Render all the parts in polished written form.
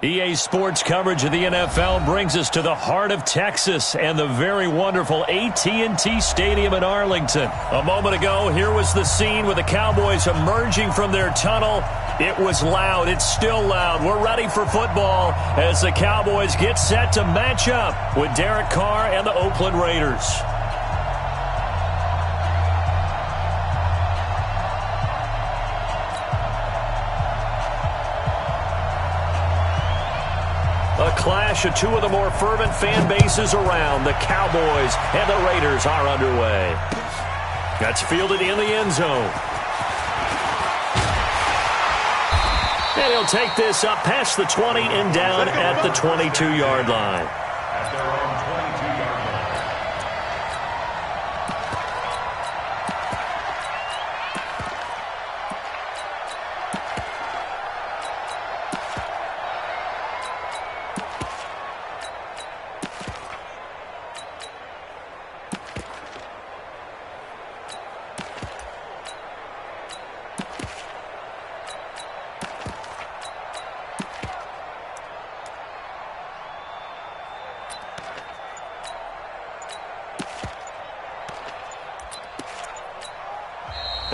EA Sports coverage of the NFL brings us to the heart of Texas and the very wonderful AT&T Stadium in Arlington. A moment ago, here was the scene with the Cowboys emerging from their tunnel. It was loud. It's still loud. We're ready for football as the Cowboys get set to match up with Derek Carr and the Oakland Raiders. A clash of two of the more fervent fan bases around. The Cowboys and the Raiders are underway. That's fielded in the end zone. And he'll take this up past the 20 and down at the 22-yard line.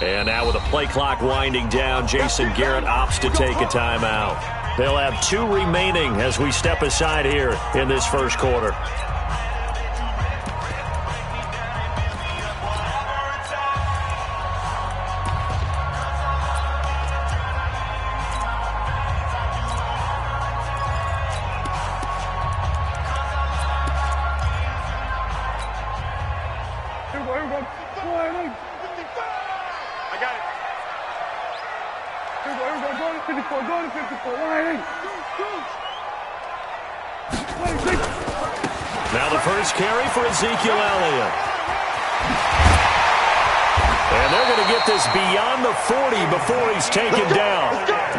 And now with the play clock winding down, Jason Garrett opts to take a timeout. They'll have 2 remaining as we step aside here in this first quarter. Now the first carry for Ezekiel Elliott. And they're going to get this beyond the 40 before he's taken down.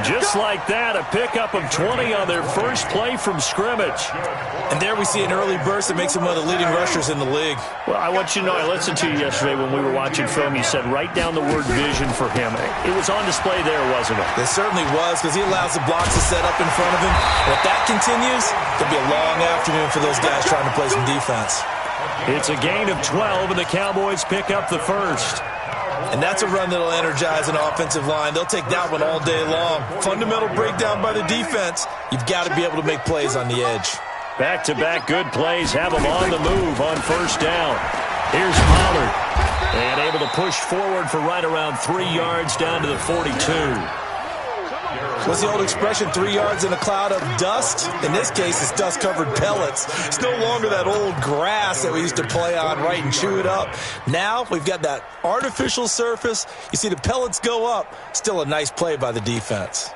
Just like that, a pickup of 20 on their first play from scrimmage. And there we see an early burst that makes him one of the leading rushers in the league. Well, I want you to know, I listened to you yesterday when we were watching film. You said write down the word vision for him. It was on display there, wasn't it? It certainly was, because he allows the blocks to set up in front of him. And if that continues, it'll be a long afternoon for those guys trying to play some defense. It's a gain of 12, and the Cowboys pick up the first. And that's a run that'll energize an offensive line. They'll take that one all day long. Fundamental breakdown by the defense. You've got to be able to make plays on the edge. Back-to-back good plays have them on the move on first down. Here's Pollard. And able to push forward for right around 3 yards down to the 42. What's the old expression, 3 yards in a cloud of dust? In this case, it's dust-covered pellets. It's no longer that old grass that we used to play on, right, and chew it up. Now we've got that artificial surface. You see the pellets go up. Still a nice play by the defense.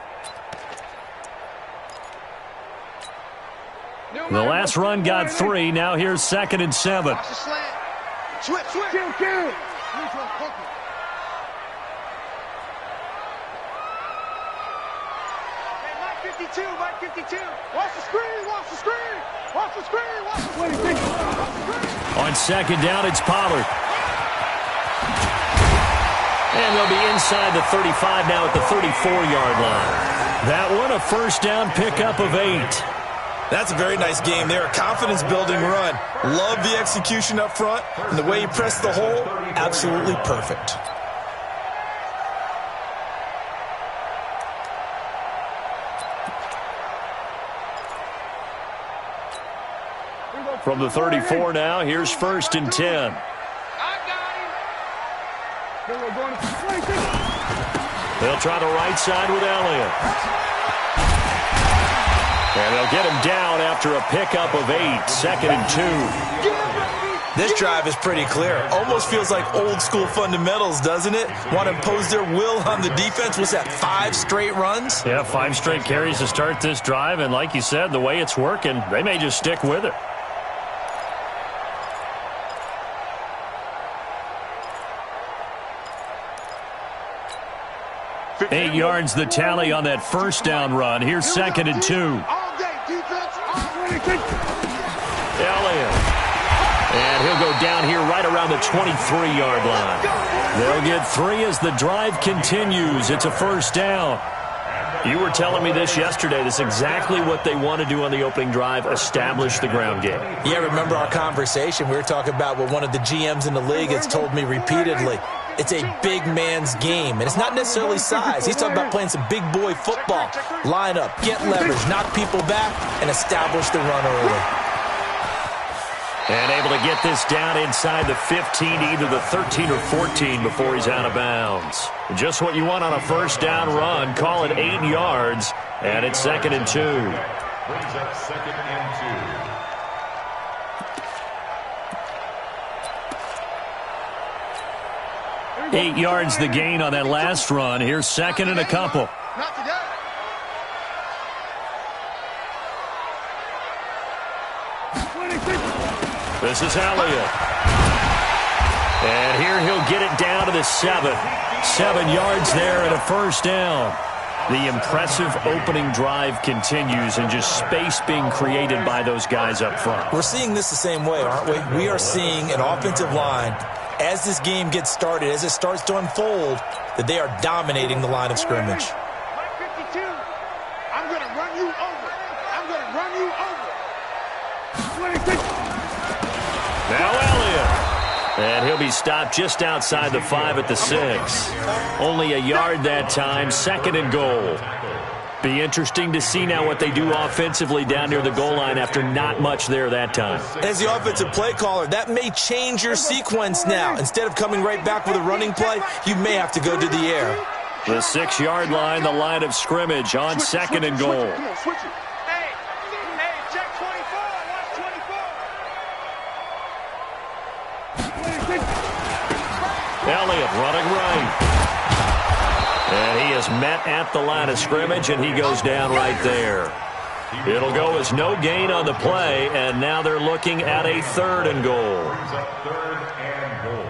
The last run got 3. Now here's 2nd and 7. Switch. Kill. Mike 52. Watch the screen. On 2nd down, it's Pollard. And they'll be inside the 35 now at the 34-yard line. That one a first down pickup of 8. That's a very nice game there. A confidence-building run. Love the execution up front. And the way he pressed the hole, absolutely perfect. From the 34 now, here's 1st and 10. They'll try the right side with Elliott. And they'll get him down after a pickup of 8, 2nd and 2. This drive is pretty clear. Almost feels like old school fundamentals, doesn't it? Want to impose their will on the defense. What's that, 5 straight runs? Yeah, 5 straight carries to start this drive. And like you said, the way it's working, they may just stick with it. 8 yards the tally on that first down run. Here's 2nd and 2. Elliott. And he'll go down here right around the 23-yard line. They'll get 3 as the drive continues. It's a first down. You were telling me this yesterday. This is exactly what they want to do on the opening drive, establish the ground game. Yeah, remember our conversation? We were talking about what one of the GMs in the league has told me repeatedly. It's a big man's game, and it's not necessarily size. He's talking about playing some big boy football. Line up, get leverage, knock people back, and establish the run early. And able to get this down inside the 15, either the 13 or 14 before he's out of bounds. Just what you want on a first down run. Call it 8 yards, and it's 2nd and 2. Brings up 2nd and 2. 8 yards the gain on that last run. Here's 2nd and a couple. Not today. This is Elliott. And here he'll get it down to the 7. 7 yards there and a first down. The impressive opening drive continues, and just space being created by those guys up front. We're seeing this the same way, aren't we? We are seeing an offensive line, as this game gets started, as it starts to unfold, that they are dominating the line of scrimmage. Mike 52, I'm going to run you over. I'm going to run you over. 26. Now Elliott. And he'll be stopped just outside the 5 at the 6. Only a yard that time, 2nd and goal. Be interesting to see now what they do offensively down near the goal line after not much there that time. As the offensive play caller, that may change your sequence now. Instead of coming right back with a running play, you may have to go to the air. The 6-yard line, the line of scrimmage on 2nd and goal. Come on, switch it. Hey, check 24. Watch 24. Elliott running right. And he is met at the line of scrimmage, and he goes down right there. It'll go as no gain on the play, and now they're looking at a 3rd and goal. Brings up 3rd and goal.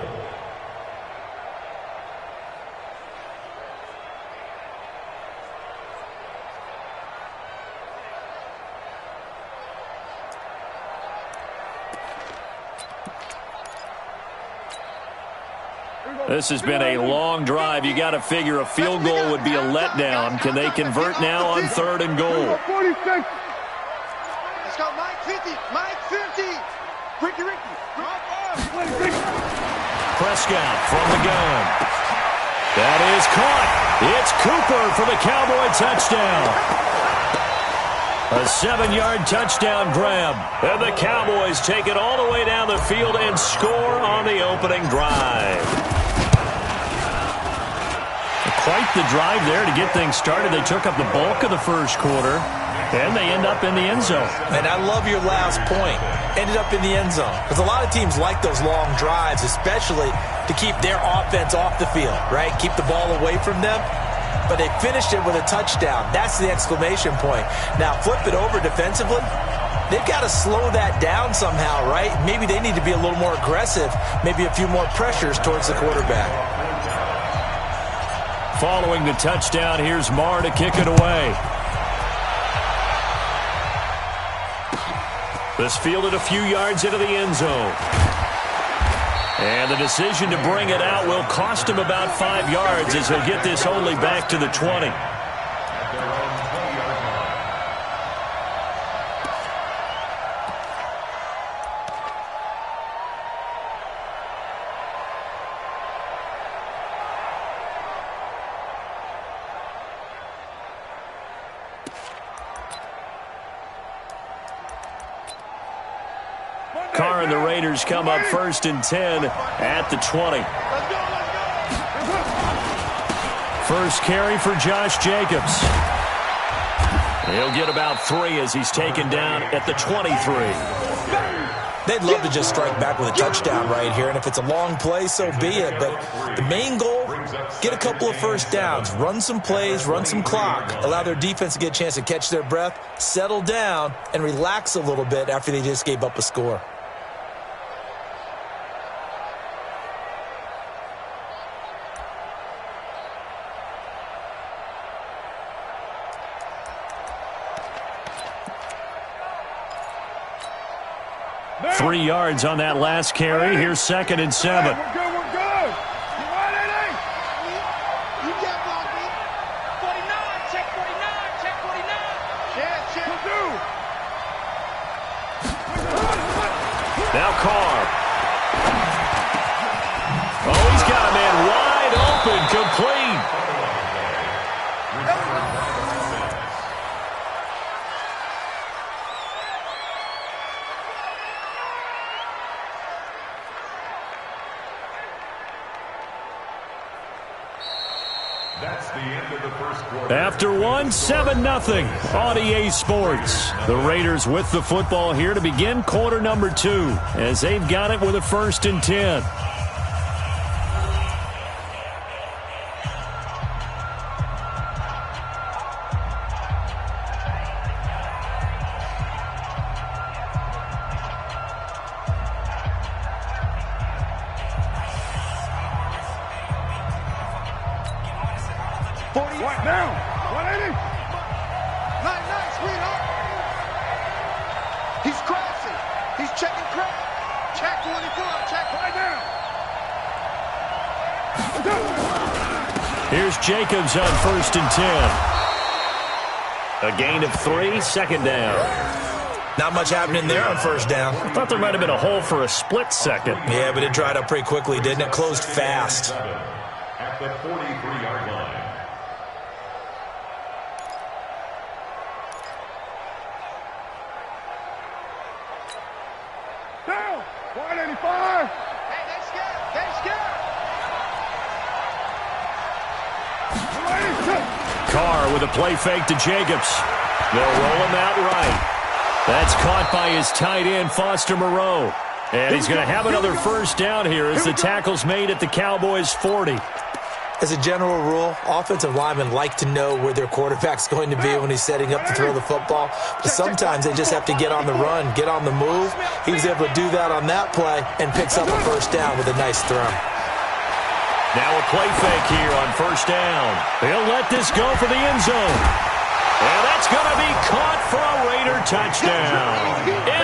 This has been a long drive. You got to figure a field goal would be a letdown. Can they convert now on 3rd and goal? 46. Let's go, Mike 50. Mike 50. Ricky. Prescott from the gun. That is caught. It's Cooper for the Cowboy touchdown. A 7-yard touchdown grab. And the Cowboys take it all the way down the field and score on the opening drive. Quite the drive there to get things started. They took up the bulk of the first quarter, and they end up in the end zone. And I love your last point. Ended up in the end zone. Because a lot of teams like those long drives, especially to keep their offense off the field, right? Keep the ball away from them. But they finished it with a touchdown. That's the exclamation point. Now, flip it over defensively. They've got to slow that down somehow, right? Maybe they need to be a little more aggressive. Maybe a few more pressures towards the quarterback. Following the touchdown, here's Marr to kick it away. This fielded a few yards into the end zone. And the decision to bring it out will cost him about 5 yards as he'll get this only back to the 20. Carr and the Raiders come up 1st and 10 at the 20. First carry for Josh Jacobs. He'll get about 3 as he's taken down at the 23. They'd love to just strike back with a touchdown right here, and if it's a long play, so be it. But the main goal, get a couple of first downs, run some plays, run some clock, allow their defense to get a chance to catch their breath, settle down, and relax a little bit after they just gave up a score. – 3 yards on that last carry. Here's 2nd and 7. We're good. You got blocked, 49, check 49. That's the end of the first quarter. After 7-0 on EA Sports. The Raiders with the football here to begin quarter number 2 as they've got it with a 1st and 10. What now? 180. Nice, sweetheart. He's crossing. He's checking crap. Check 24. Check right now. Here's Jacobs on 1st and 10. A gain of 3, 2nd down. Not much happening there on 1st down. I thought there might have been a hole for a split second. Yeah, but it dried up pretty quickly, didn't it? Closed fast. At the 43-yard line. Down. 185. Hey, they scared. Carr with a play fake to Jacobs. They'll roll him out right. That's caught by his tight end, Foster Moreau. And he's going to have another 1st down here as the tackle's made at the Cowboys' 40. As a general rule, offensive linemen like to know where their quarterback's going to be when he's setting up to throw the football. But sometimes they just have to get on the run, get on the move. He was able to do that on that play and picks up a 1st down with a nice throw. Now a play fake here on 1st down. He'll let this go for the end zone. And that's going to be caught for a Raider touchdown.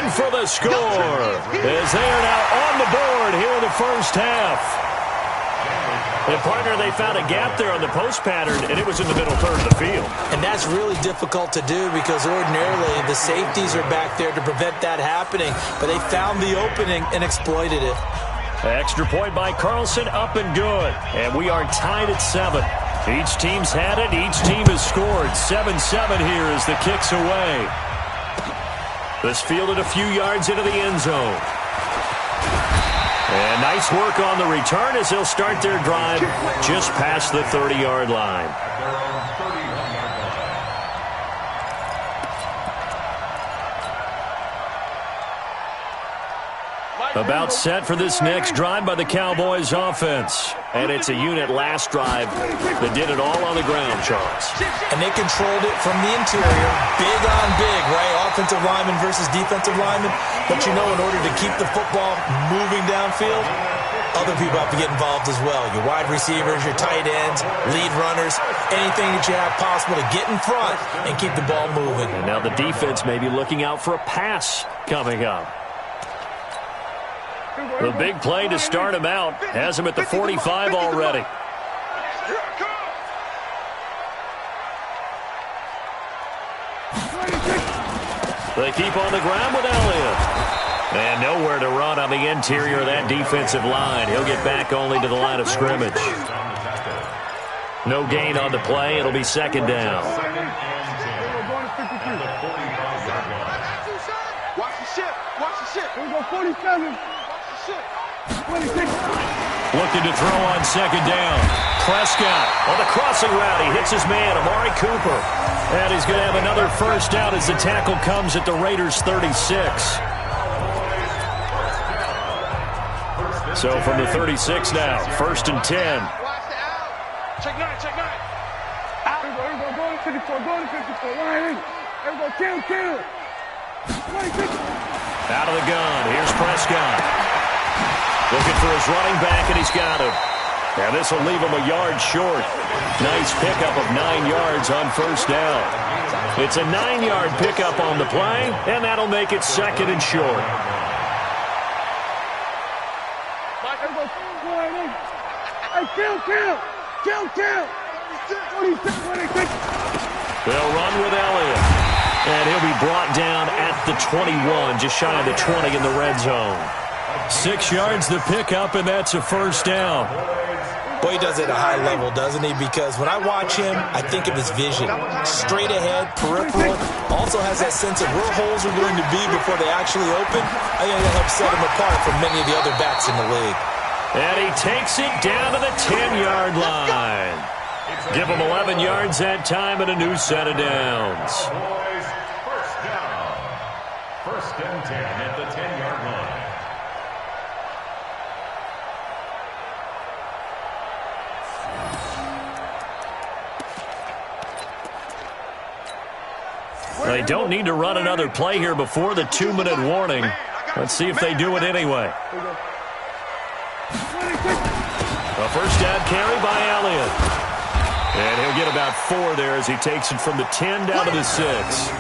In for the score as they are now on the board here in the 1st half. And, partner, they found a gap there on the post pattern, and it was in the middle third of the field. And that's really difficult to do because ordinarily the safeties are back there to prevent that happening. But they found the opening and exploited it. Extra point by Carlson, up and good. And we are tied at 7. Each team's had it. Each team has scored. 7-7 here as the kick's away. This fielded a few yards into the end zone. And nice work on the return as they'll start their drive just past the 30-yard line. About set for this next drive by the Cowboys offense. And it's a unit last drive that did it all on the ground, Charles. And they controlled it from the interior. Big on big, right? Offensive lineman versus defensive lineman. But you know, in order to keep the football moving downfield, other people have to get involved as well. Your wide receivers, your tight ends, lead runners, anything that you have possible to get in front and keep the ball moving. And now the defense may be looking out for a pass coming up. The big play to start him out has him at the 45 already. They keep on the ground with Elliott. And nowhere to run on the interior of that defensive line. He'll get back only to the line of scrimmage. No gain on the play. It'll be 2nd down. Watch the ship. Watch the ship. Here we go, 47. Looking to throw on 2nd down. Prescott on the crossing route. He hits his man, Amari Cooper. And he's going to have another 1st down as the tackle comes at the Raiders' 36. So from the 36 now, 1st and 10. Watch the out. Check 9. Out. Here we go. Go to 54. Go to 54. Here we go. Kill. Out of the gun. Here's Prescott. Looking for his running back, and he's got him. Now this will leave him a yard short. Nice pickup of 9 yards on 1st down. It's a 9-yard pickup on the play, and that'll make it 2nd and short. They'll run with Elliott. And he'll be brought down at the 21, just shy of the 20 in the red zone. 6 yards the pickup, and that's a 1st down. Boy, he does it at a high level, doesn't he? Because when I watch him, I think of his vision. Straight ahead, peripheral. Also has that sense of where holes are going to be before they actually open. I think that helps set him apart from many of the other backs in the league. And he takes it down to the 10-yard line. Give them 11 yards that time and a new set of downs. Cowboys, first down. First and 10 at the 10-yard line. They don't need to run another play here before the 2-minute warning. Let's see if they do it anyway. A first down carry by Elliott. And he'll get about 4 there as he takes it from the 10 down to the 6.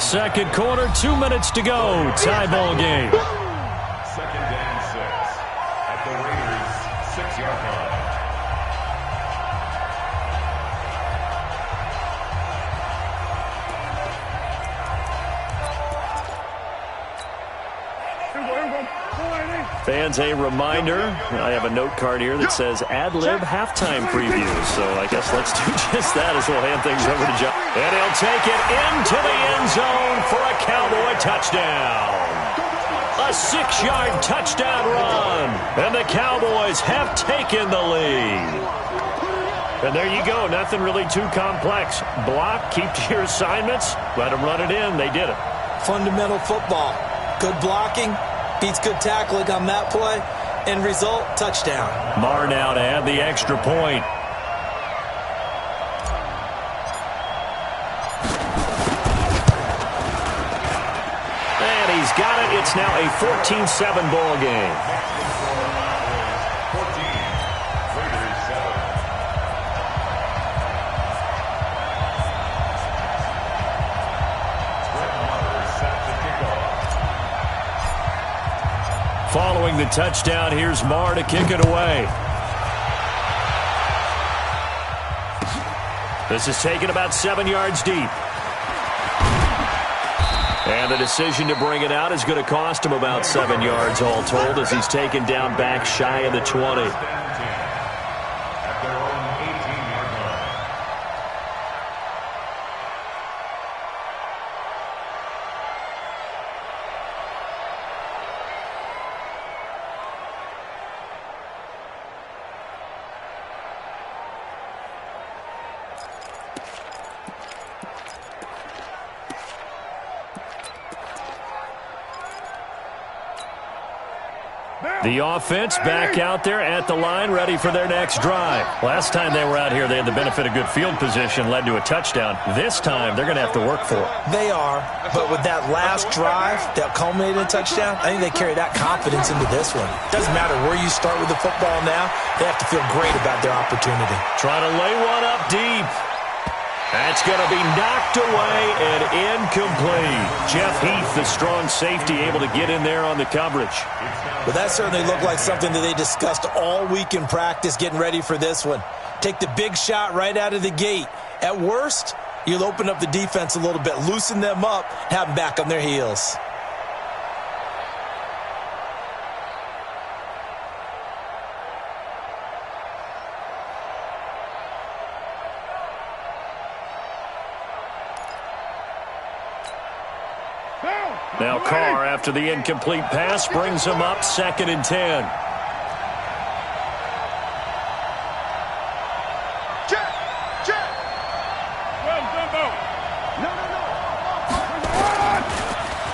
Second quarter, 2 minutes to go. Tie ball game. Second and 6 at the Raiders' 6-yard line. Fans, a reminder, I have a note card here that says ad-lib halftime preview. So I guess let's do just that as we'll hand things over to John. And he'll take it into the end zone for a Cowboy touchdown. A 6-yard touchdown run. And the Cowboys have taken the lead. And there you go. Nothing really too complex. Block, keep to your assignments, let them run it in. They did it. Fundamental football. Good blocking. Beats good tackling on that play. End result, touchdown. Marr now to add the extra point. And he's got it. It's now a 14-7 ball game. Following the touchdown, here's Marr to kick it away. This is taken about 7 yards deep. And the decision to bring it out is going to cost him about 7 yards all told as he's taken down back shy of the 20. The offense back out there at the line, ready for their next drive. Last time they were out here, they had the benefit of good field position, led to a touchdown. This time, they're going to have to work for it. They are, but with that last drive that culminated in a touchdown, I think they carry that confidence into this one. Doesn't matter where you start with the football now, they have to feel great about their opportunity. Trying to lay one up deep. That's going to be knocked away and incomplete. Jeff Heath, the strong safety, able to get in there on the coverage. Well, that certainly looked like something that they discussed all week in practice getting ready for this one. Take the big shot right out of the gate. At worst, you'll open up the defense a little bit, loosen them up, have them back on their heels. Now Carr, after the incomplete pass, brings him up 2nd and 10.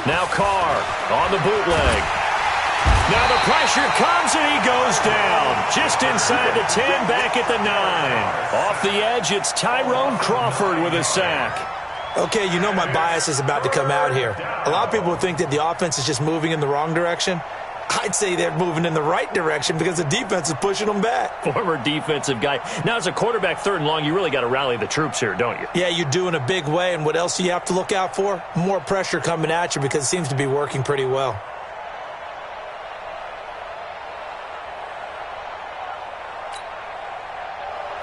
Now Carr on the bootleg. Now the pressure comes and he goes down. Just inside the 10, back at the 9. Off the edge, it's Tyrone Crawford with a sack. Okay, you know my bias is about to come out here. A lot of people think that the offense is just moving in the wrong direction. I'd say they're moving in the right direction because the defense is pushing them back. Former defensive guy. Now, as a quarterback 3rd and long, you really got to rally the troops here, don't you? Yeah, you do in a big way. And what else do you have to look out for? More pressure coming at you because it seems to be working pretty well.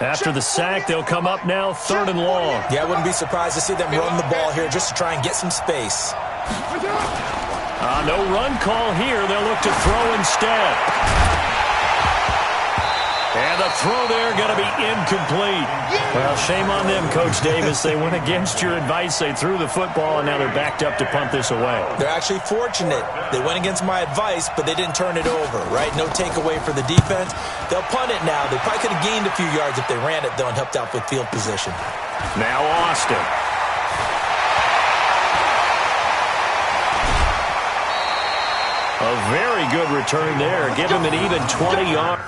After the sack, they'll come up now 3rd and long. Yeah, I wouldn't be surprised to see them run the ball here just to try and get some space. No run call here. They'll look to throw instead. And And the throw there going to be incomplete. Well, shame on them, Coach Davis. They went against your advice. They threw the football, and now they're backed up to punt this away. They're actually fortunate. They went against my advice, but they didn't turn it over, right? No takeaway for the defense. They'll punt it now. They probably could have gained a few yards if they ran it, though, and helped out with field position. Now Austin. A very good return there. Give him an even 20 yards.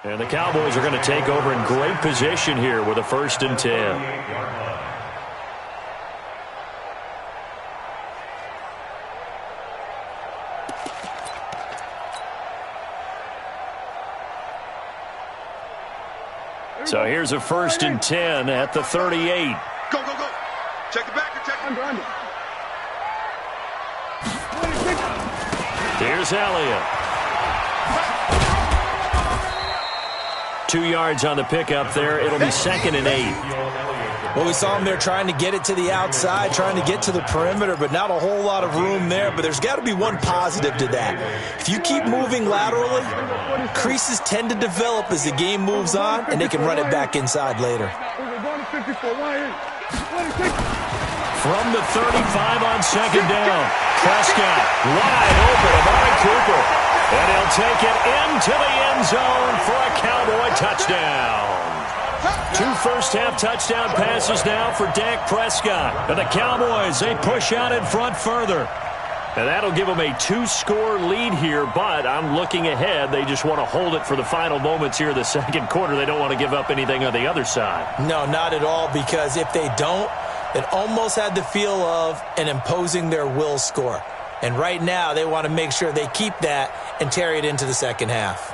And the Cowboys are going to take over in great position here with a 1st and 10. So here's a 1st and 10 at the 38. Go, go, go. Check it back. Check it. Under. Here's Elliott. 2 yards on the pickup there. It'll be 2nd and 8. Well, we saw him there trying to get it to the outside, trying to get to the perimeter, but not a whole lot of room there. But there's got to be one positive to that. If you keep moving laterally, creases tend to develop as the game moves on, and they can run it back inside later. From the 35 on 2nd down, Prescott wide open, Amari Cooper. And he'll take it into the end zone for a Cowboy touchdown. 2 first-half touchdown passes now for Dak Prescott. And the Cowboys, they push out in front further. And that'll give them a 2-score lead here, but I'm looking ahead. They just want to hold it for the final moments here in the 2nd quarter. They don't want to give up anything on the other side. No, not at all, because if they don't, it almost had the feel of an imposing their will score. And right now, they want to make sure they keep that and carry it into the 2nd half.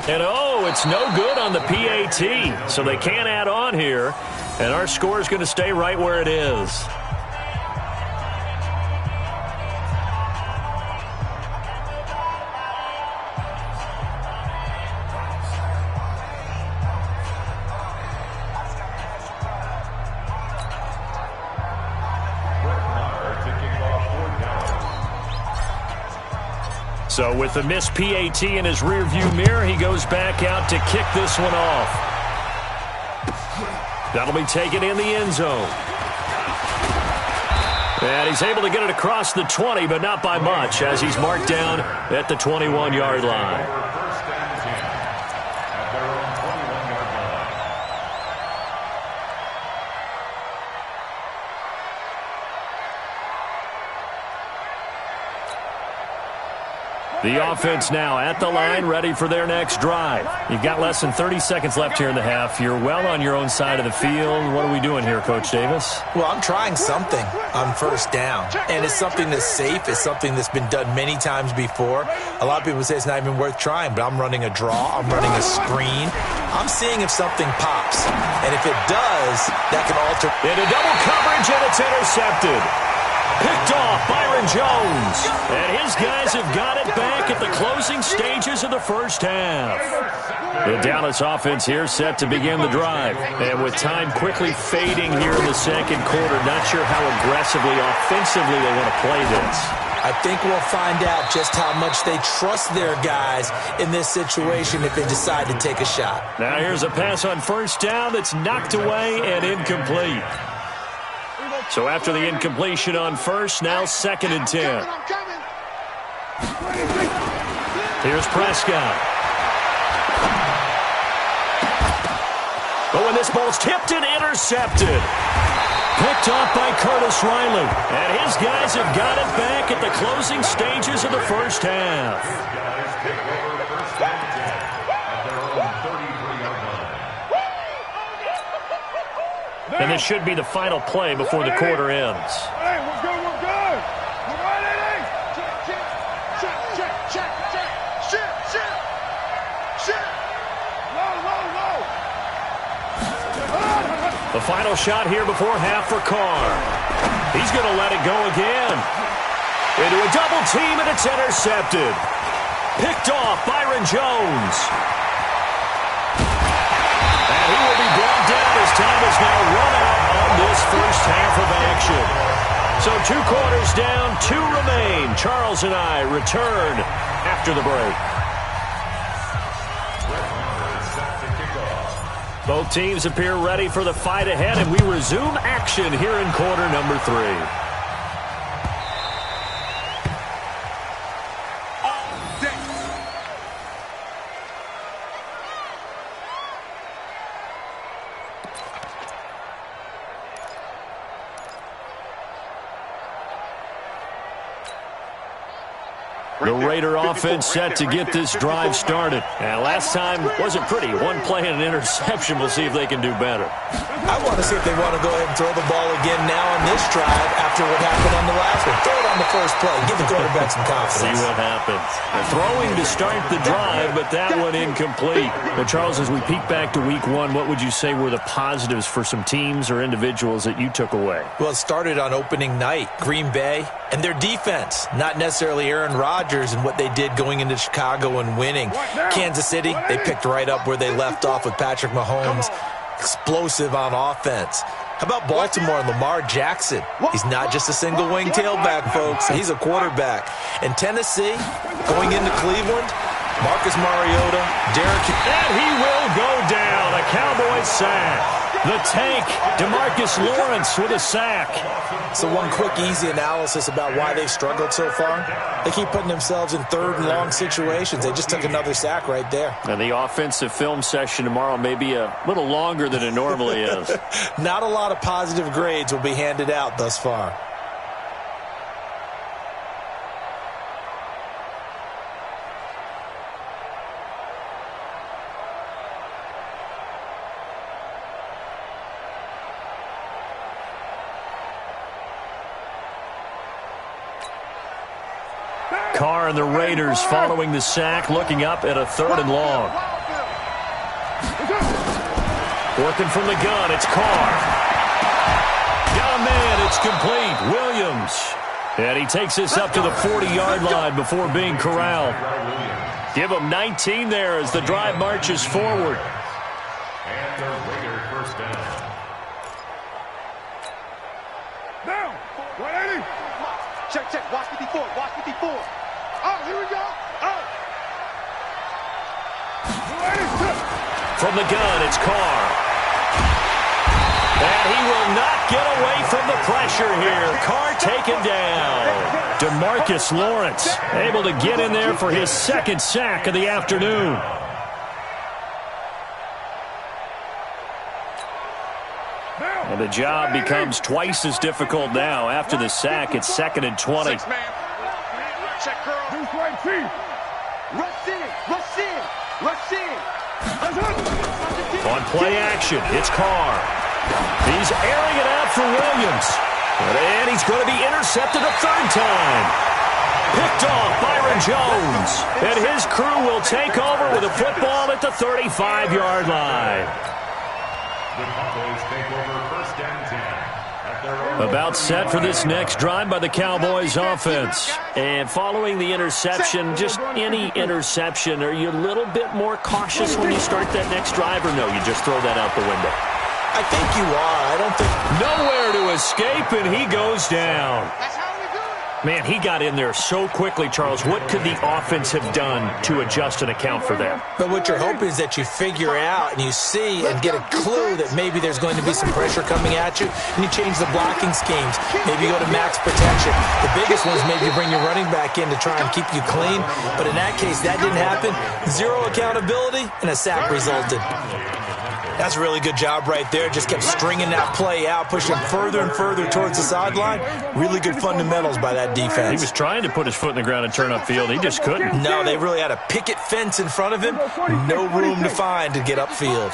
And it's no good on the PAT, so they can't add on here. And our score is going to stay right where it is. So with the missed PAT in his rearview mirror, he goes back out to kick this one off. That'll be taken in the end zone. And he's able to get it across the 20, but not by much, as he's marked down at the 21-yard line. The offense now at the line, ready for their next drive. You've got less than 30 seconds left here in the half. You're well on your own side of the field. What are we doing here, Coach Davis? Well, I'm trying something on 1st down, and it's something that's safe. It's something that's been done many times before. A lot of people say it's not even worth trying, but I'm running a draw. I'm running a screen. I'm seeing if something pops, and if it does, that can alter. Into double coverage, and it's intercepted. Picked off Byron Jones. And his guys have got it back at the closing stages of the 1st half. The Dallas offense here set to begin the drive. And with time quickly fading here in the 2nd quarter, not sure how aggressively, offensively they want to play this. I think we'll find out just how much they trust their guys in this situation if they decide to take a shot. Now here's a pass on 1st down that's knocked away and incomplete. So after the incompletion on 1st, now 2nd and 10. Here's Prescott. and this ball's tipped and intercepted. Picked off by Curtis Riley. And his guys have got it back at the closing stages of the first half. Guys take over first and 10 at their own 33-yard line. And this should be the final play before the quarter ends. Hey, we're good, we're good. We're right, hey. Check. Shit. Low. The final shot here before half for Carr. He's going to let it go again. Into a double team, and it's intercepted. Picked off Byron Jones. And he will be brought down as time is now run out on this first half of action. So 2 quarters down, 2 remain. Charles and I return after the break. Both teams appear ready for the fight ahead, and we resume action here in quarter number 3. The Raider offense set to get this drive started. And last time wasn't pretty. 1 play and an interception. We'll see if they can do better. I want to see if they want to go ahead and throw the ball again now on this drive after what happened on the last one. Throw it on the first play. Give the quarterback some confidence. See what happens. Throwing to start the drive, but that one incomplete. Well, Charles, as we peek back to week 1, what would you say were the positives for some teams or individuals that you took away? Well, it started on opening night. Green Bay and their defense. Not necessarily Aaron Rodgers and what they did going into Chicago and winning. Kansas City, they picked right up where they left off with Patrick Mahomes. Explosive on offense. How about Baltimore and Lamar Jackson? He's not just a single-wing tailback, folks. He's a quarterback. And Tennessee, going into Cleveland, Marcus Mariota, Derrick. And he will go down. A Cowboys sack. The tank, DeMarcus Lawrence with a sack. So one quick, easy analysis about why they've struggled so far. They keep putting themselves in 3rd and long situations. They just took another sack right there. And the offensive film session tomorrow may be a little longer than it normally is. Not a lot of positive grades will be handed out thus far. Carr and the Raiders following the sack, looking up at a 3rd and long. Working from the gun, it's Carr. Got a man, it's complete. Williams. And he takes this up to the 40-yard line before being corralled. Give him 19 there as the drive marches forward. And the Raider first down. Down. 180. Check. Watch 54. Oh, here we go. Oh. 180. From the gun, it's Carr. And he will not get away from the pressure here. Carr taken down. DeMarcus Lawrence able to get in there for his 2nd sack of the afternoon. And the job becomes twice as difficult now. After the sack, it's 2nd and 20. 6 man. Check, girl. Who's right, team? Rush in. On play action, it's Carr. He's airing it out for Williams. And he's going to be intercepted a 3rd time. Picked off Byron Jones. And his crew will take over with a football at the 35-yard line. The Cowboys take over first and 10 at their own. About set for this next drive by the Cowboys offense. And following the interception, just any interception, are you a little bit more cautious when you start that next drive, or no, you just throw that out the window? I think you are. I don't think... Nowhere to escape, and he goes down. Man, he got in there so quickly, Charles. What could the offense have done to adjust and account for that? But what you're hoping is that you figure out and you see and get a clue that maybe there's going to be some pressure coming at you, and you change the blocking schemes. Maybe you go to max protection. The biggest one is maybe you bring your running back in to try and keep you clean. But in that case, that didn't happen. 0 accountability, and a sack resulted. That's a really good job right there. Just kept stringing that play out, pushing further and further towards the sideline. Really good fundamentals by that defense. He was trying to put his foot in the ground and turn upfield. He just couldn't. No, they really had a picket fence in front of him. No room to find to get upfield.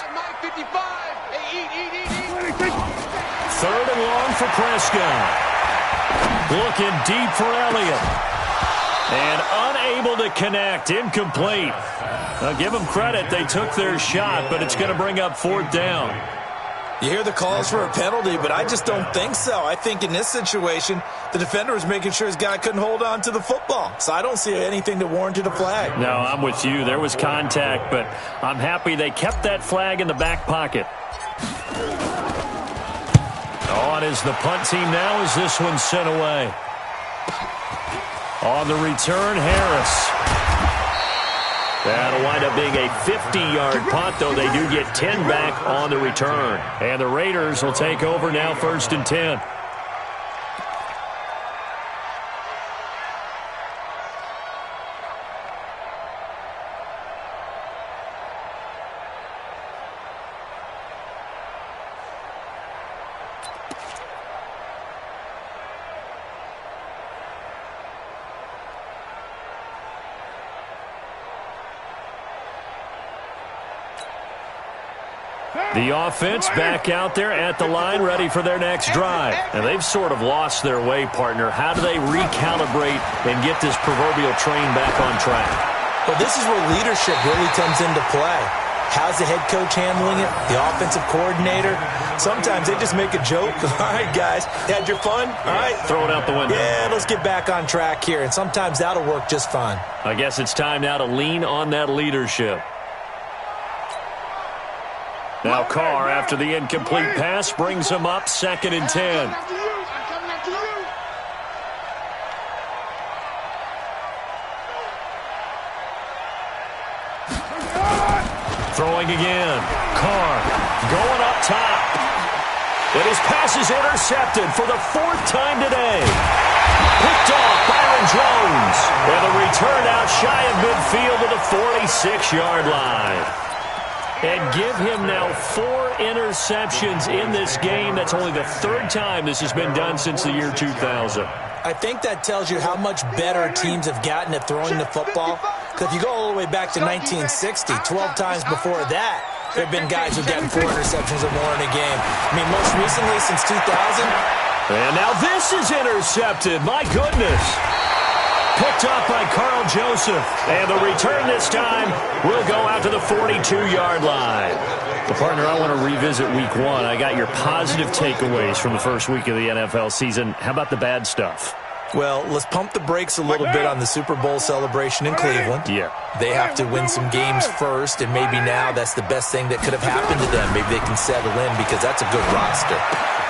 3rd and long for Prescott. Looking deep for Elliott. And unable to connect. Incomplete. Now, give them credit. They took their shot, but it's going to bring up 4th down. You hear the calls for a penalty, but I just don't think so. I think in this situation, the defender was making sure his guy couldn't hold on to the football. So I don't see anything that warranted a flag. No, I'm with you. There was contact, but I'm happy they kept that flag in the back pocket. On is the punt team now as this one's sent away. On the return, Harris. That'll wind up being a 50-yard punt, though they do get 10 back on the return. And the Raiders will take over now 1st and 10. The offense back out there at the line, ready for their next drive. And they've sort of lost their way, partner. How do they recalibrate and get this proverbial train back on track? Well, this is where leadership really comes into play. How's the head coach handling it? The offensive coordinator? Sometimes they just make a joke. All right, guys, had your fun? All right. Throw it out the window. Yeah, let's get back on track here. And sometimes that'll work just fine. I guess it's time now to lean on that leadership. Now Carr, after the incomplete pass, brings him up 2nd and 10. Throwing again. Carr going up top. And his pass is intercepted for the 4th time today. Picked off Byron Jones. And the return out shy of midfield to the 46-yard line. And give him now 4 interceptions in this game. That's only the 3rd time this has been done since the year 2000. I think that tells you how much better teams have gotten at throwing the football. Because if you go all the way back to 1960, 12 times before that, there have been guys who've gotten 4 interceptions or more in a game. I mean, most recently since 2000. And now this is intercepted. My goodness. Picked off by Carl Joseph. And the return this time will go out to the 42-yard line. Well, partner, I want to revisit Week 1. I got your positive takeaways from the first week of the NFL season. How about the bad stuff? Well, let's pump the brakes a little bit on the Super Bowl celebration in Cleveland. Yeah. They have to win some games first, and maybe now that's the best thing that could have happened to them. Maybe they can settle in because that's a good roster.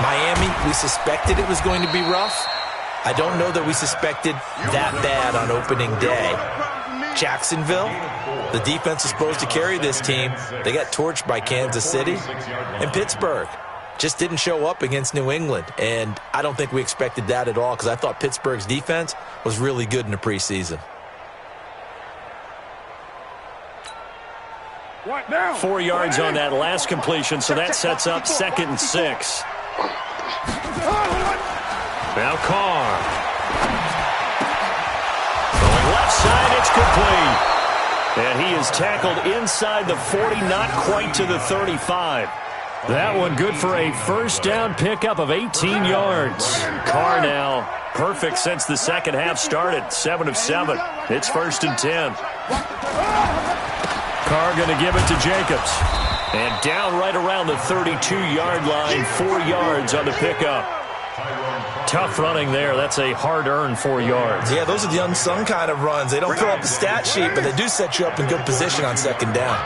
Miami, we suspected it was going to be rough. I don't know that we suspected that bad on opening day. Jacksonville, the defense is supposed to carry this team. They got torched by Kansas City. And Pittsburgh just didn't show up against New England. And I don't think we expected that at all because I thought Pittsburgh's defense was really good in the preseason. 4 yards on that last completion, so that sets up 2nd and 6. Now Carr. Going left side, it's complete. And he is tackled inside the 40, not quite to the 35. That one good for a 1st down pickup of 18 yards. Carr now perfect since the second half started. 7 of 7. It's 1st and 10. Carr going to give it to Jacobs. And down right around the 32-yard line, 4 yards on the pickup. Tough running there. That's a hard-earned 4 yards. Yeah, those are the unsung kind of runs. They don't fill up the stat sheet, but they do set you up in good position on 2nd down.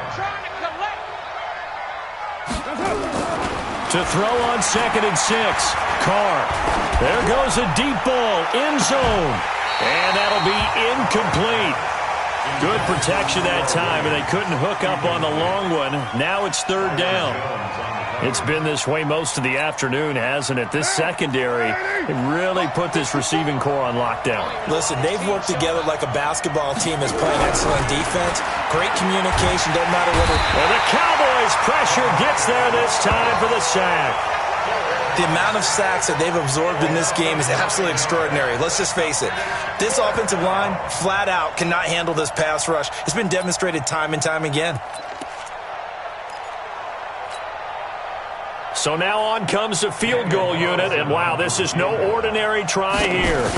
To throw on 2nd and 6. Carr. There goes a deep ball. End zone. And that'll be incomplete. Good protection that time, and they couldn't hook up on the long one. Now it's 3rd down. It's been this way most of the afternoon, hasn't it? This secondary, it really put this receiving core on lockdown. Listen, they've worked together like a basketball team that's playing excellent defense. Great communication, doesn't matter what it... And the Cowboys pressure, gets there this time for the sack. The amount of sacks that they've absorbed in this game is absolutely extraordinary. Let's just face it. This offensive line, flat out, cannot handle this pass rush. It's been demonstrated time and time again. So now on comes the field goal unit, and wow, this is no ordinary try here.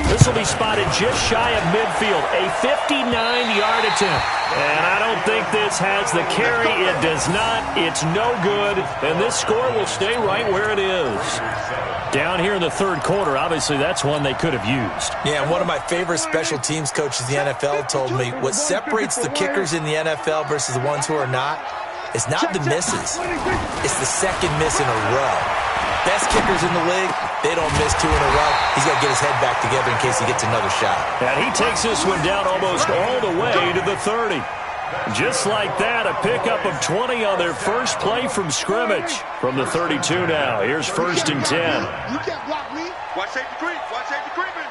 This will be spotted just shy of midfield, a 59-yard attempt. And I don't think this has the carry. It does not. It's no good, and this score will stay right where it is. Down here in the third quarter, obviously that's one they could have used. Yeah, and one of my favorite special teams coaches in the NFL told me what separates the kickers in the NFL versus the ones who are not, it's not the misses. It's the second miss in a row. Best kickers in the league, they don't miss two in a row. He's got to get his head back together in case he gets another shot. And he takes this one down almost all the way to the 30. Just like that, a pickup of 20 on their first play from scrimmage. From the 32 now, here's 1st and 10. You can't block me. Watch safety creep. Watch safety creeping.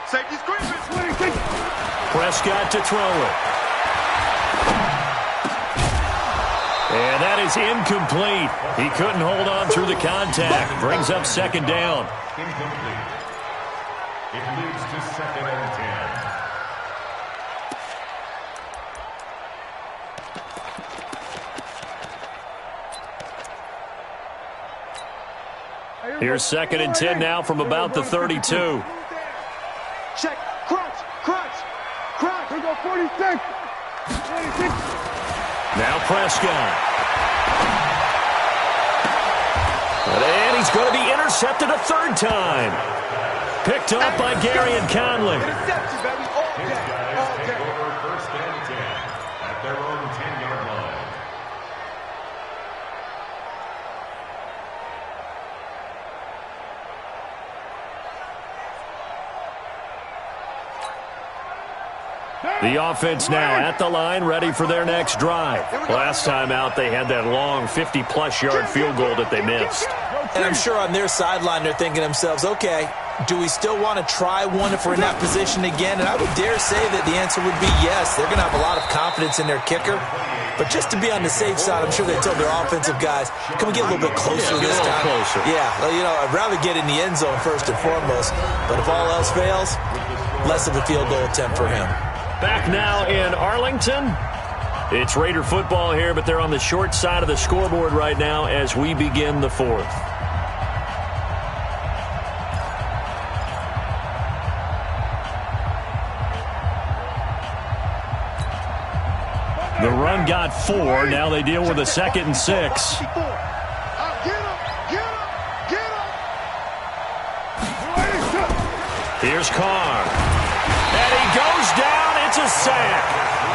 Safety's creeping. Prescott to throw it. And that is incomplete. He couldn't hold on through the contact. Brings up 2nd down. Incomplete. It leads to 2nd and 10. Here's 2nd and 10 now from about the 32. Check. Crunch. Crunch. Crunch. Here we go, 46. 46. Now Prescott. And he's going to be intercepted a 3rd time. Picked up by Gary and Conley. Interception, baby. All His day. guys All take day. over 1st and 10 at their own 10-yard line. The offense now at the line, ready for their next drive. Last time out, they had that long 50-plus yard field goal that they missed. And I'm sure on their sideline they're thinking to themselves, okay, do we still want to try one if we're in that position again? And I would dare say that the answer would be yes. They're going to have a lot of confidence in their kicker. But just to be on the safe side, I'm sure they told their offensive guys, can we get a little bit closer this time? Closer. Yeah, well, you know, I'd rather get in the end zone first and foremost. But if all else fails, less of a field goal attempt for him. Back now in Arlington. It's Raider football here, but they're on the short side of the scoreboard right now as we begin the 4th. The run got 4. Now they deal with a 2nd and 6. Get him. Get him. Get him. Here's Carr. And he goes down. It's a sack.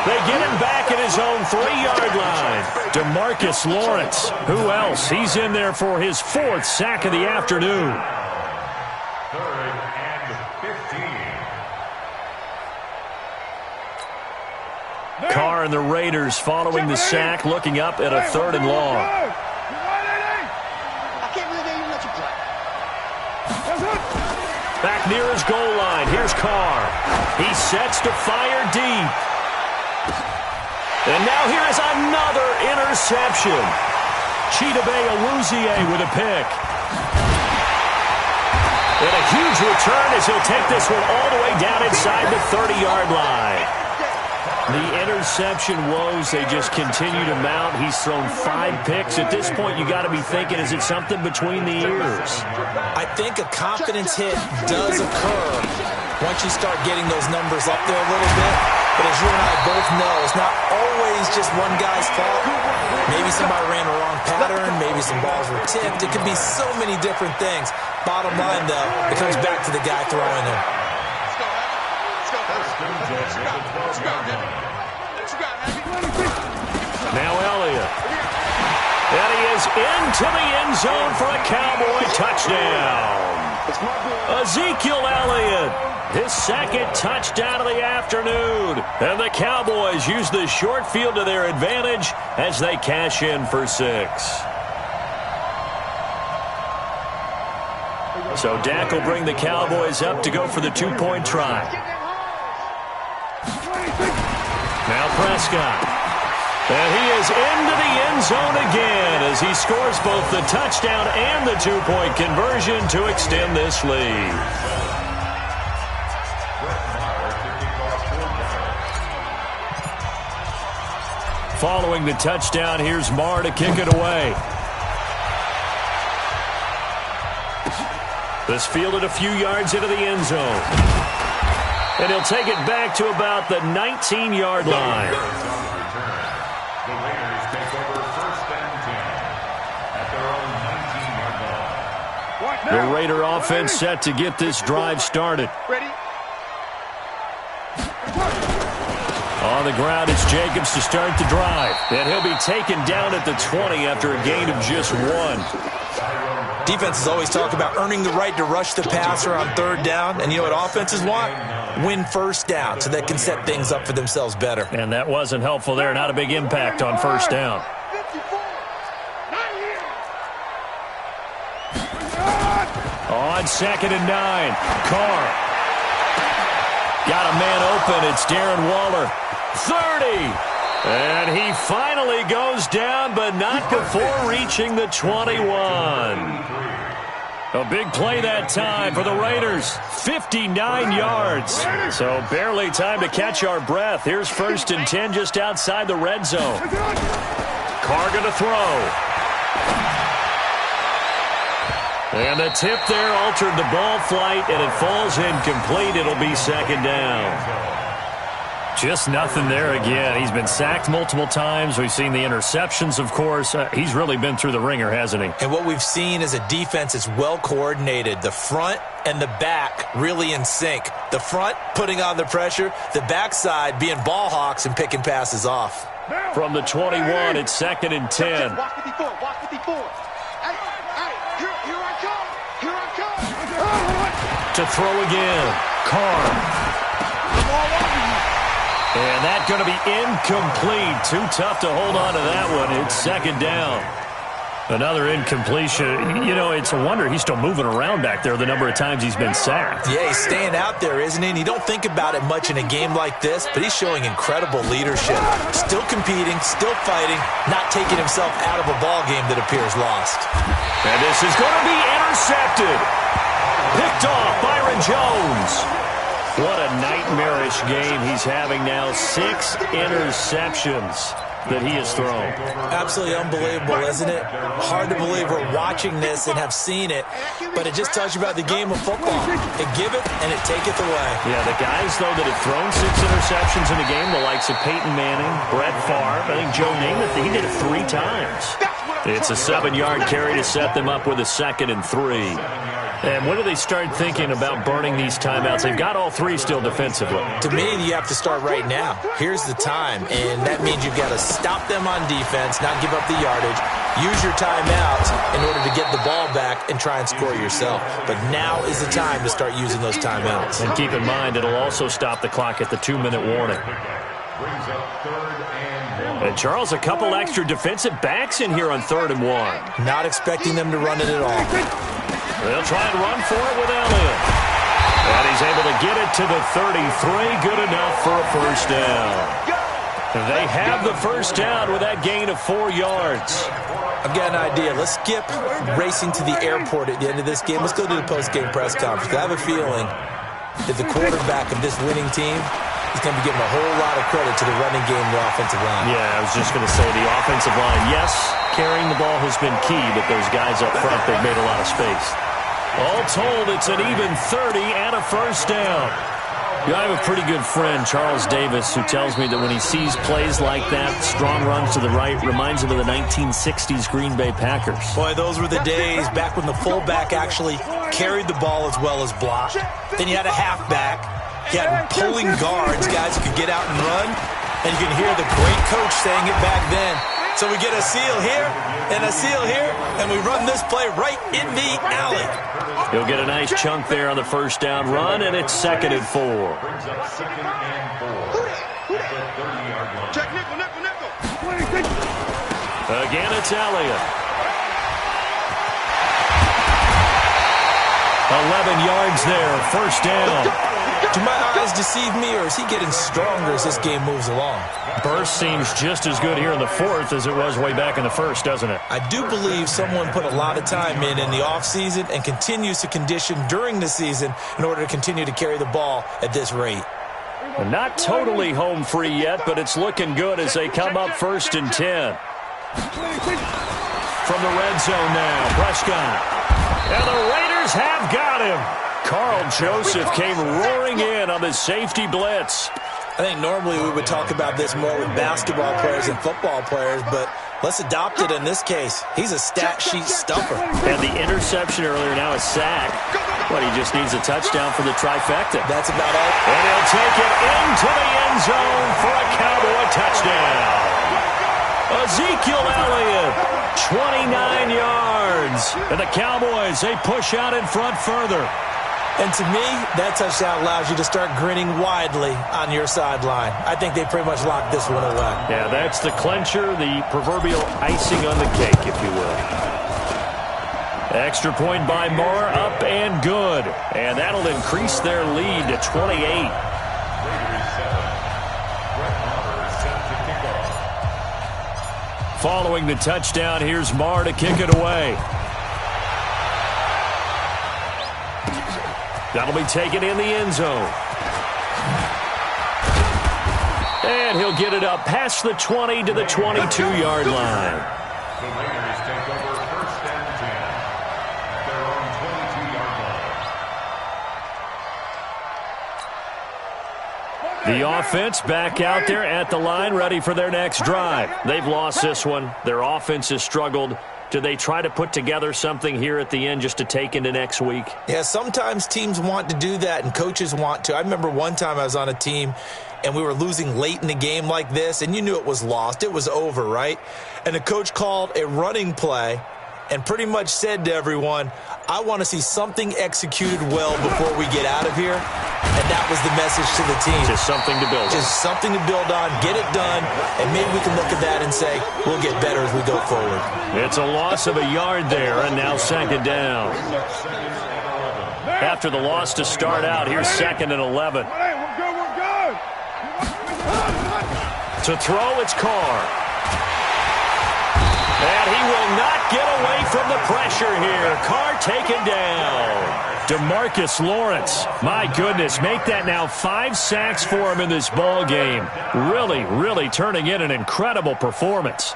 They get him back at his own 3-yard line. DeMarcus Lawrence. Who else? He's in there for his 4th sack of the afternoon. 3rd and 15. Carr and the Raiders following the sack, looking up at a 3rd and long. I can't believe they even let you play. Back near his goal line. Here's Carr. He sets to fire deep. And now here is another interception. Chidobe Awuzie with a pick. And a huge return as he'll take this one all the way down inside the 30-yard line. The interception woes, they just continue to mount. He's thrown 5 picks. At this point, you got to be thinking, is it something between the ears? I think a confidence hit does occur once you start getting those numbers up there a little bit. But as you and I both know, it's not always just one guy's fault. Maybe somebody ran a wrong pattern. Maybe some balls were tipped. It could be so many different things. Bottom line, though, it comes back to the guy throwing them. Now Elliott. And he is into the end zone for a Cowboy touchdown. Ezekiel Elliott, his 2nd touchdown of the afternoon. And the Cowboys use the short field to their advantage as they cash in for 6. So Dak will bring the Cowboys up to go for the 2-point try. Now Prescott. And he is into the end zone again as he scores both the touchdown and the two-point conversion to extend this lead. Following the touchdown, here's Marr to kick it away. This fielded a few yards into the end zone. And he'll take it back to about the 19-yard line. The Raiders take over 1st and 10 at their own 19-yard line. The Raider offense set to get this drive started. Ready? On the ground, it's Jacobs to start the drive. And he'll be taken down at the 20 after a gain of just 1. Defenses always talk about earning the right to rush the passer on 3rd down. And you know what offenses want? Win 1st down so they can set things up for themselves better. And that wasn't helpful there. Not a big impact on 1st down. On 2nd and 9, Carr. Got a man open. It's Darren Waller. 30. And he finally goes down, but not before reaching the 21. A big play that time for the Raiders. 59 yards. So barely time to catch our breath. Here's 1st and 10 just outside the red zone. Carr going to throw. And the tip there altered the ball flight, and it falls incomplete. It'll be 2nd down. Just nothing there again. He's been sacked multiple times. We've seen the interceptions, of course. He's really been through the ringer, hasn't he? And what we've seen is a defense that's well coordinated. The front and the back really in sync. The front putting on the pressure. The backside being ball hawks and picking passes off. From the 21, it's 2nd and 10. Watch 54. Watch 54. Hey, here I come. Here I come. To throw again. Carr. And that's going to be incomplete. Too tough to hold on to that one. It's 2nd down. Another incompletion. You know, it's a wonder he's still moving around back there the number of times he's been sacked. Yeah, he's staying out there, isn't he? And you don't think about it much in a game like this, but he's showing incredible leadership. Still competing, still fighting, not taking himself out of a ball game that appears lost. And this is going to be intercepted. Picked off Byron Jones. What a nightmarish game he's having now. 6 interceptions that he has thrown. Absolutely unbelievable, isn't it? Hard to believe we're watching this and have seen it, but it just tells you about the game of football. It giveth and it taketh away. Yeah, the guys, though, that have thrown 6 interceptions in a game, the likes of Peyton Manning, Brett Favre, I think Joe Namath, he did it 3 times. It's a 7-yard carry to set them up with a 2nd and 3. And when do they start thinking about burning these timeouts? They've got all 3 still defensively. To me, you have to start right now. Here's the time, and that means you've got to stop them on defense, not give up the yardage, use your timeouts in order to get the ball back and try and score yourself. But now is the time to start using those timeouts. And keep in mind, it'll also stop the clock at the 2-minute warning. Brings up 3rd and 1. And Charles, a couple extra defensive backs in here on 3rd and 1. Not expecting them to run it at all. They'll try and run for it with Elliott. And he's able to get it to the 33. Good enough for a 1st down. They have the 1st down with that gain of 4 yards. I've got an idea. Let's skip racing to the airport at the end of this game. Let's go to the post-game press conference. I have a feeling that the quarterback of this winning team is going to be giving a whole lot of credit to the running game and the offensive line. Yeah, I was just going to say the offensive line, yes, carrying the ball has been key, but those guys up front, they've made a lot of space. All told, it's an even 30 and a 1st down. Yeah, I have a pretty good friend, Charles Davis, who tells me that when he sees plays like that, strong runs to the right, reminds him of the 1960s Green Bay Packers. Boy, those were the days back when the fullback actually carried the ball as well as blocked. Then you had a halfback. You had pulling guards, guys who could get out and run. And you can hear the great coach saying it back then. So we get a seal here and a seal here, and we run this play right in the alley. He'll get a nice chunk there on the 1st down run, and it's 2nd and 4. Brings up 2nd and 4. At the 30-yard line. Check nickel. Again, it's Elliott. 11 yards there, 1st down. Do my eyes deceive me, or is he getting stronger as this game moves along? Burst seems just as good here in the fourth as it was way back in the first, doesn't it? I do believe someone put a lot of time in the offseason and continues to condition during the season in order to continue to carry the ball at this rate. Not totally home free yet, but it's looking good as they come up 1st and 10. From the red zone now, Prescott. And the Raiders have got him. Carl Joseph came roaring in on the safety blitz. I think normally we would talk about this more with basketball players and football players, but let's adopt it in this case. He's a stat sheet stuffer. And the interception earlier, now a sack. But he just needs a touchdown for the trifecta. That's about all. And he'll take it into the end zone for a Cowboy touchdown. Ezekiel Elliott, 29 yards. And the Cowboys, they push out in front further. And to me, that touchdown allows you to start grinning widely on your sideline. I think they pretty much locked this one away. Yeah, that's the clincher, the proverbial icing on the cake, if you will. Extra point by Moore, up and good. And that'll increase their lead to 28. Following the touchdown, here's Marr to kick it away. That'll be taken in the end zone. And he'll get it up past the 20 to the 22-yard line. The Raiders take over 1st and 10 at their own 22-yard line. The offense back out there at the line, ready for their next drive. They've lost this one. Their offense has struggled. Do they try to put together something here at the end just to take into next week? Yeah, sometimes teams want to do that and coaches want to. I remember one time I was on a team and we were losing late in the game like this, and you knew it was lost. It was over, right? And the coach called a running play and pretty much said to everyone, I want to see something executed well before we get out of here. And that was the message to the team. Just something to build on. Just something to build on, get it done, and maybe we can look at that and say, we'll get better as we go forward. It's a loss of a yard there, and now 2nd down. After the loss to start out, here's 2nd and 11. We're good. To throw, it's Carr. And he will not get away from the pressure here. Carr taken down. DeMarcus Lawrence, my goodness, make that now 5 sacks for him in this ball game. Really, really turning in an incredible performance.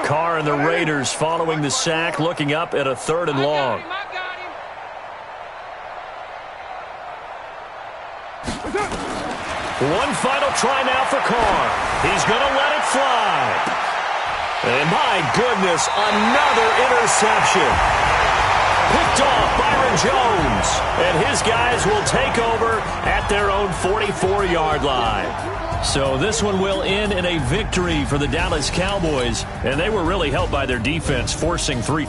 Carr and the Raiders following the sack, looking up at a 3rd and long. One final try now for Carr. He's going to let it fly. And my goodness, another interception. Picked off Byron Jones. And his guys will take over at their own 44-yard line. So this one will end in a victory for the Dallas Cowboys. And they were really helped by their defense, forcing 3.